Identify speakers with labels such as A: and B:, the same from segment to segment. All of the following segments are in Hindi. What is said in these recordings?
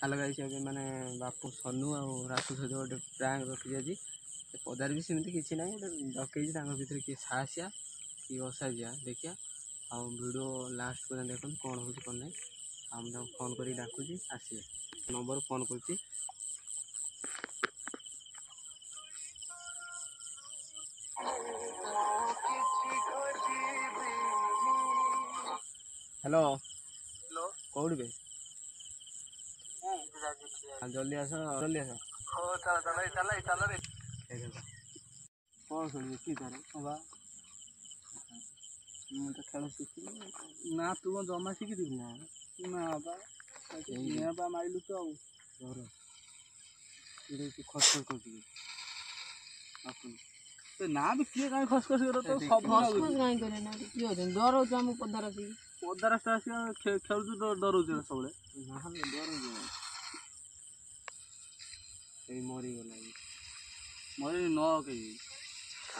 A: हेलो गाइस अभी मैंने बापू सनु आ रासु सहित गोटे प्रैंक रखी आज पदार भी सेमती किसी ना डकई भर किए साहसिया कि असाजिया देखिया आ वीडियो लास्ट पर्यटन देखते कौन हो कौन ना हम फोन कर डाकुची आसिए नंबर फोन कर हेलो
B: हेलो
A: कौड़ बे जल्दी आस जल्दी आस
B: चल रे
A: कौन शुणी कि तार बा मुझे खेल शिखी
B: ना तू जमा शिखी
A: ना
B: ना बा मारिलु तो
A: डर ये खस कर
B: ना भी किए कहीं खसखस कर तो सब
C: खसखस कहीं करे ना कि हो जन डर होछ हम पदार आसी
B: पदार आसी खेलु तो डर होछ सबले
A: ना हम डर ए मरी गला
B: मरे न के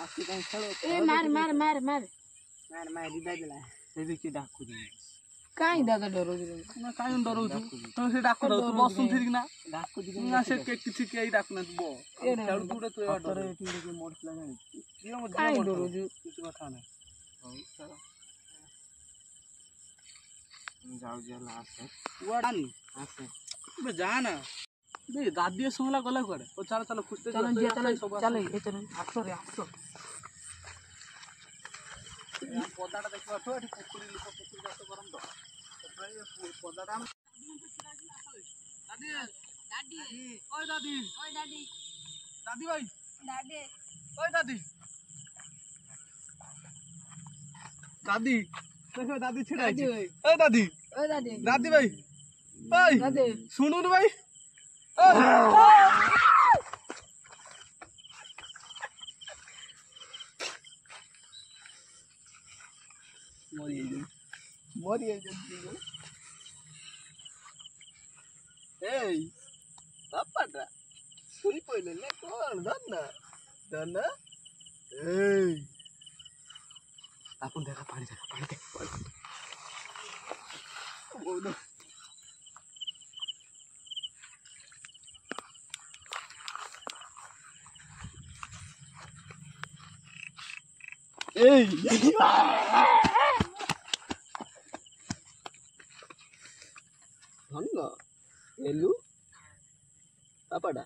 A: आसी कहीं खेलो
C: ए मार मार मार मार
A: मार मार दिदा देला ए भी कि डाकू दे
C: काई दादा डर होछ
B: ना काई डर होछ तो से डाक दो बसुन थिर ना
A: डाकू दे
B: ना से के किछि के डाक ना बो खेलु तो तो
A: डर एठी के मोड़ प्ला जानी
B: ये मत
C: काई डर होछ
B: किछ कथा ना
A: जाओ जे लास्ट
B: वाडानी
A: आसे
B: बे जा ना बे दादी सुनला गला कोडे ओ चल चल खुशते
C: चलो जे चलो चलो ए चलो आसो रे आसो
B: पदाटा देखो तो एठी पुकुरी लोक पुकुरी जातो करम तो पदाटा दादी दादी ओय दादी
C: ओय दादी
B: दादी भाई
C: दादी
B: ओय दादी दादी देखो दादी छिड़ा ओय दादी
C: ओय दादी
B: दादी भाई ओय
C: दादी
B: सुनो रे भाई मरी এই বাপাটা শুই পড়লে না কোন ধর না এই
A: आपन देखा पानी देख
B: বউদা এই
A: धन्न एलु पापाडा